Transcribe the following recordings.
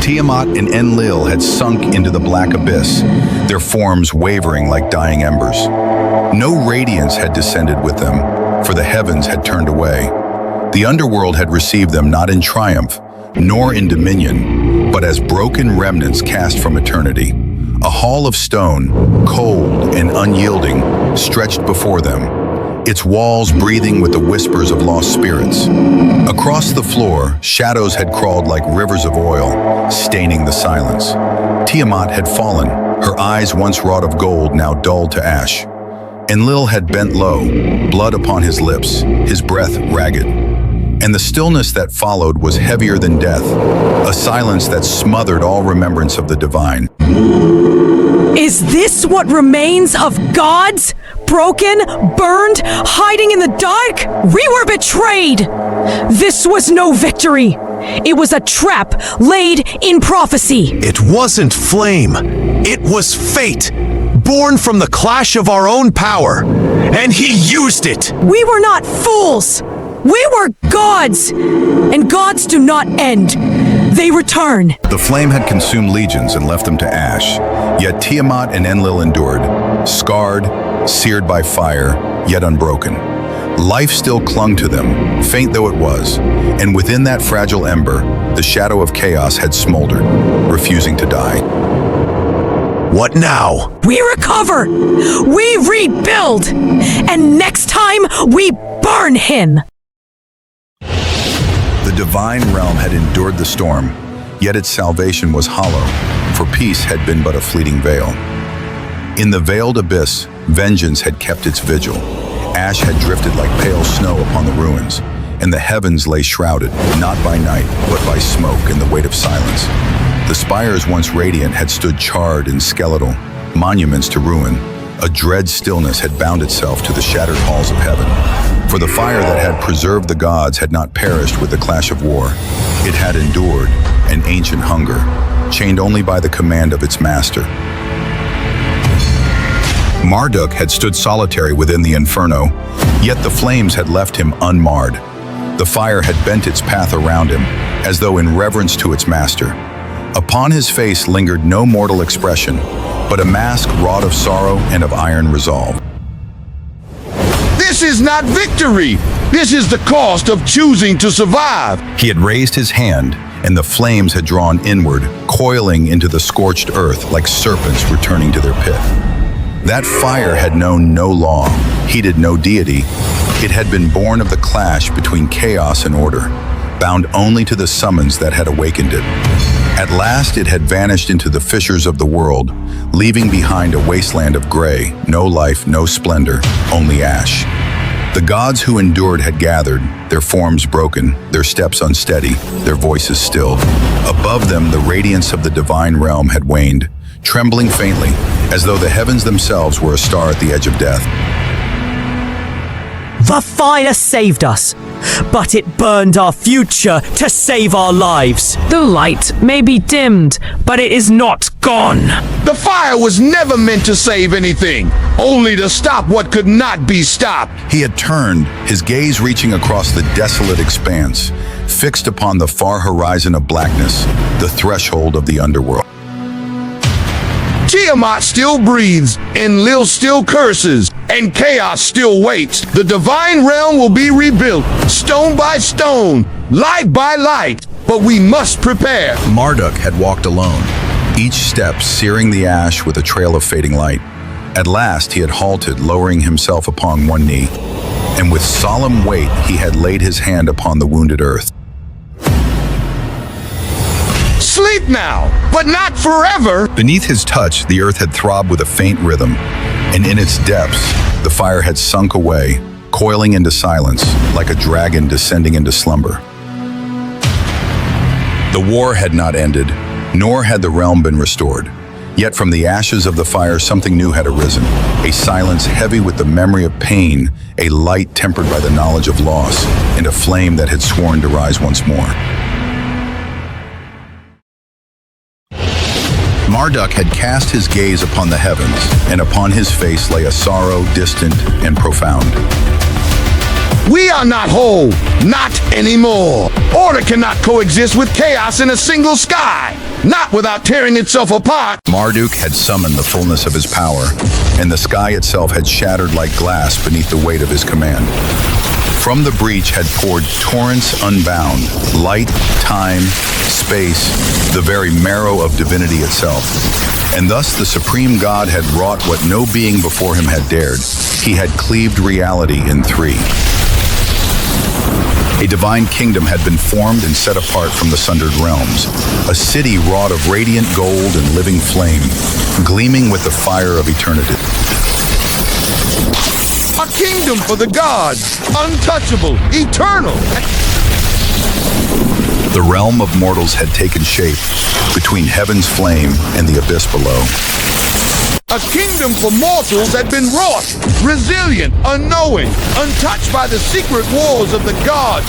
Tiamat and Enlil had sunk into the black abyss, their forms wavering like dying embers. No radiance had descended with them, for the heavens had turned away. The underworld had received them not in triumph, nor in dominion, but as broken remnants cast from eternity. A hall of stone, cold and unyielding, stretched before them, its walls breathing with the whispers of lost spirits. Across the floor, shadows had crawled like rivers of oil, staining the silence. Tiamat had fallen, her eyes once wrought of gold now dulled to ash. Enlil had bent low, blood upon his lips, his breath ragged. And the stillness that followed was heavier than death, a silence that smothered all remembrance of the divine. Is this what remains of gods? Broken, burned, hiding in the dark? We were betrayed! This was no victory. It was a trap laid in prophecy. It wasn't flame. It was fate, born from the clash of our own power. And he used it! We were not fools! We were gods! And gods do not end. They return. The flame had consumed legions and left them to ash, yet Tiamat and Enlil endured, scarred, seared by fire, yet unbroken. Life still clung to them, faint though it was, and within that fragile ember, the shadow of chaos had smoldered, refusing to die. What now? We recover! We rebuild! And next time, we burn him! The divine realm had endured the storm, yet its salvation was hollow, for peace had been but a fleeting veil. In the veiled abyss, vengeance had kept its vigil. Ash had drifted like pale snow upon the ruins, and the heavens lay shrouded, not by night, but by smoke and the weight of silence. The spires once radiant had stood charred and skeletal, monuments to ruin. A dread stillness had bound itself to the shattered halls of heaven. For the fire that had preserved the gods had not perished with the clash of war. It had endured, an ancient hunger, chained only by the command of its master. Marduk had stood solitary within the inferno, yet the flames had left him unmarred. The fire had bent its path around him, as though in reverence to its master. Upon his face lingered no mortal expression, but a mask wrought of sorrow and of iron resolve. This is not victory. This is the cost of choosing to survive. He had raised his hand, and the flames had drawn inward, coiling into the scorched earth like serpents returning to their pit. That fire had known no law, heeded no deity. It had been born of the clash between chaos and order, bound only to the summons that had awakened it. At last it had vanished into the fissures of the world, leaving behind a wasteland of gray, no life, no splendor, only ash. The gods who endured had gathered, their forms broken, their steps unsteady, their voices stilled. Above them the radiance of the divine realm had waned, trembling faintly, as though the heavens themselves were a star at the edge of death. The fire saved us, but it burned our future to save our lives. The light may be dimmed, but it is not gone. The fire was never meant to save anything, only to stop what could not be stopped. He had turned, his gaze reaching across the desolate expanse, fixed upon the far horizon of blackness, the threshold of the underworld. Tiamat still breathes, Enlil still curses, and chaos still waits. The divine realm will be rebuilt, stone by stone, light by light, but we must prepare. Marduk had walked alone, each step searing the ash with a trail of fading light. At last he had halted, lowering himself upon one knee, and with solemn weight he had laid his hand upon the wounded earth. Sleep now, but not forever. Beneath his touch, the earth had throbbed with a faint rhythm, and in its depths, the fire had sunk away, coiling into silence, like a dragon descending into slumber. The war had not ended, nor had the realm been restored. Yet from the ashes of the fire, something new had arisen, a silence heavy with the memory of pain, a light tempered by the knowledge of loss, and a flame that had sworn to rise once more. Marduk had cast his gaze upon the heavens, and upon his face lay a sorrow distant and profound. We are not whole, not anymore. Order cannot coexist with chaos in a single sky, not without tearing itself apart. Marduk had summoned the fullness of his power, and the sky itself had shattered like glass beneath the weight of his command. From the breach had poured torrents unbound, light, time, space, the very marrow of divinity itself. And thus the supreme God had wrought what no being before him had dared. He had cleaved reality in three. A divine kingdom had been formed and set apart from the sundered realms, a city wrought of radiant gold and living flame, gleaming with the fire of eternity. A kingdom for the gods, untouchable, eternal. The realm of mortals had taken shape between heaven's flame and the abyss below. A kingdom for mortals had been wrought, resilient, unknowing, untouched by the secret wars of the gods.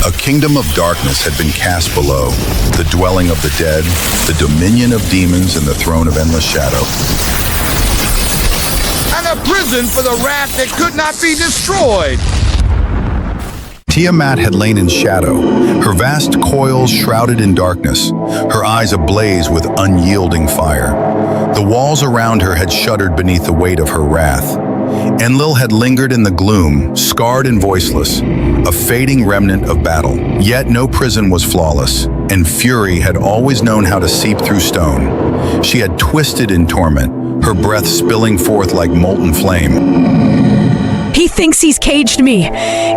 A kingdom of darkness had been cast below, the dwelling of the dead, the dominion of demons, and the throne of endless shadow. And a prison for the wrath that could not be destroyed. Tiamat had lain in shadow, her vast coils shrouded in darkness, her eyes ablaze with unyielding fire. The walls around her had shuddered beneath the weight of her wrath. Enlil had lingered in the gloom, scarred and voiceless, a fading remnant of battle. Yet no prison was flawless, and fury had always known how to seep through stone. She had twisted in torment, her breath spilling forth like molten flame. He thinks he's caged me.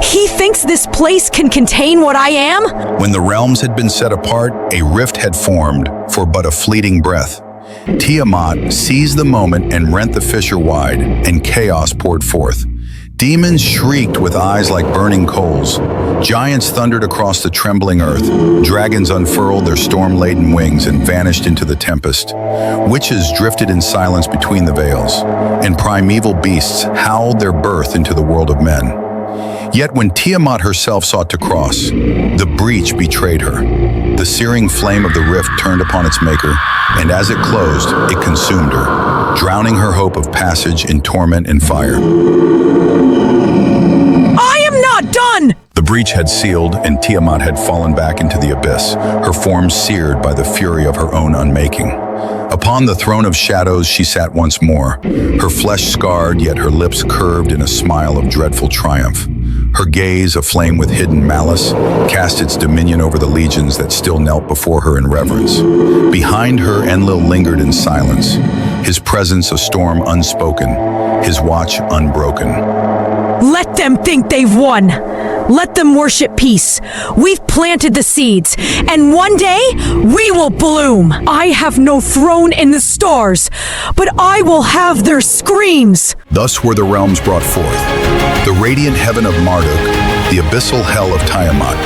He thinks this place can contain what I am? When the realms had been set apart, a rift had formed for but a fleeting breath. Tiamat seized the moment and rent the fissure wide, and chaos poured forth. Demons shrieked with eyes like burning coals. Giants thundered across the trembling earth. Dragons unfurled their storm-laden wings and vanished into the tempest. Witches drifted in silence between the veils, and primeval beasts howled their birth into the world of men. Yet when Tiamat herself sought to cross, the breach betrayed her. The searing flame of the rift turned upon its maker, and as it closed, it consumed her, drowning her hope of passage in torment and fire. I am not done! The breach had sealed, and Tiamat had fallen back into the abyss, her form seared by the fury of her own unmaking. Upon the throne of shadows she sat once more, her flesh scarred, yet her lips curved in a smile of dreadful triumph. Her gaze, aflame with hidden malice, cast its dominion over the legions that still knelt before her in reverence. Behind her, Enlil lingered in silence, his presence a storm unspoken, his watch unbroken. Let them think they've won. Let them worship peace. We've planted the seeds, and one day we will bloom. I have no throne in the stars, but I will have their screams. Thus were the realms brought forth, the radiant heaven of Marduk, the abyssal hell of Tiamat,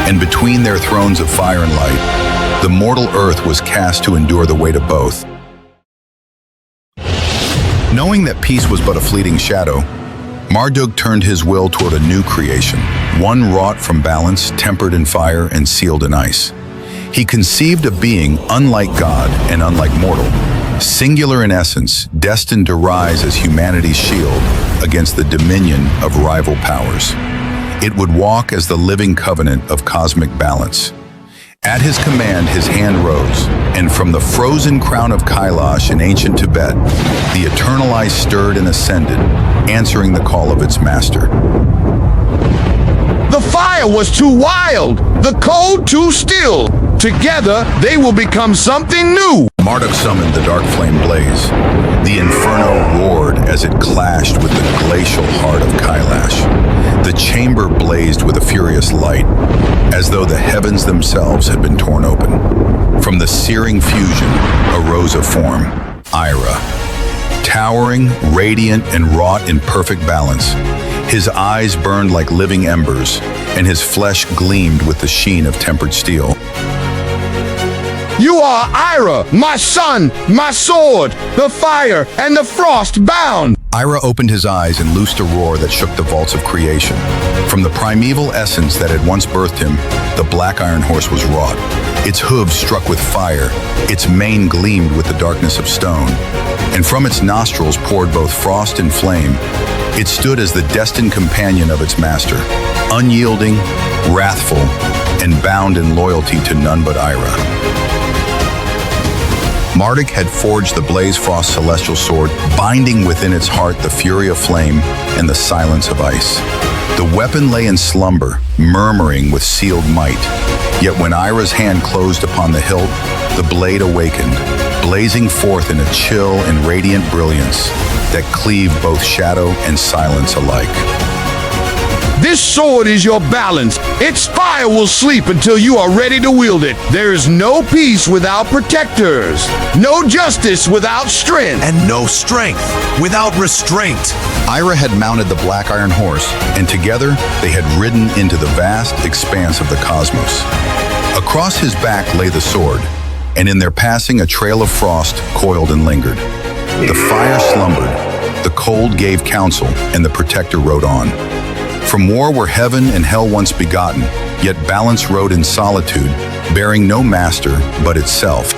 and between their thrones of fire and light, the mortal earth was cast to endure the weight of both. Knowing that peace was but a fleeting shadow, Marduk turned his will toward a new creation, one wrought from balance, tempered in fire, and sealed in ice. He conceived a being unlike God and unlike mortal, singular in essence, destined to rise as humanity's shield against the dominion of rival powers. It would walk as the living covenant of cosmic balance. At his command, his hand rose, and from the frozen crown of Kailash in ancient Tibet, the eternal ice stirred and ascended, answering the call of its master. The fire was too wild, the cold too still. Together, they will become something new. Marduk summoned the dark flame blaze. The inferno roared as it clashed with the glacial heart of Kailash. The chamber blazed with a furious light, as though the heavens themselves had been torn open. From the searing fusion arose a form, Ira. Towering, radiant, and wrought in perfect balance. His eyes burned like living embers, and his flesh gleamed with the sheen of tempered steel. You are Ira, my son, my sword, the fire and the frost bound. Ira opened his eyes and loosed a roar that shook the vaults of creation. From the primeval essence that had once birthed him, the black iron horse was wrought. Its hooves struck with fire, its mane gleamed with the darkness of stone, and from its nostrils poured both frost and flame. It stood as the destined companion of its master, unyielding, wrathful, and bound in loyalty to none but Ira. Marduk had forged the Blaze Frost celestial sword, binding within its heart the fury of flame and the silence of ice. The weapon lay in slumber, murmuring with sealed might. Yet when Ira's hand closed upon the hilt, the blade awakened, blazing forth in a chill and radiant brilliance that cleaved both shadow and silence alike. This sword is your balance. Its fire will sleep until you are ready to wield it. There is no peace without protectors, no justice without strength. And no strength without restraint. Ira had mounted the black iron horse, and together they had ridden into the vast expanse of the cosmos. Across his back lay the sword, and in their passing a trail of frost coiled and lingered. The fire slumbered, the cold gave counsel, and the protector rode on. From war were heaven and hell once begotten, yet balance rode in solitude, bearing no master but itself,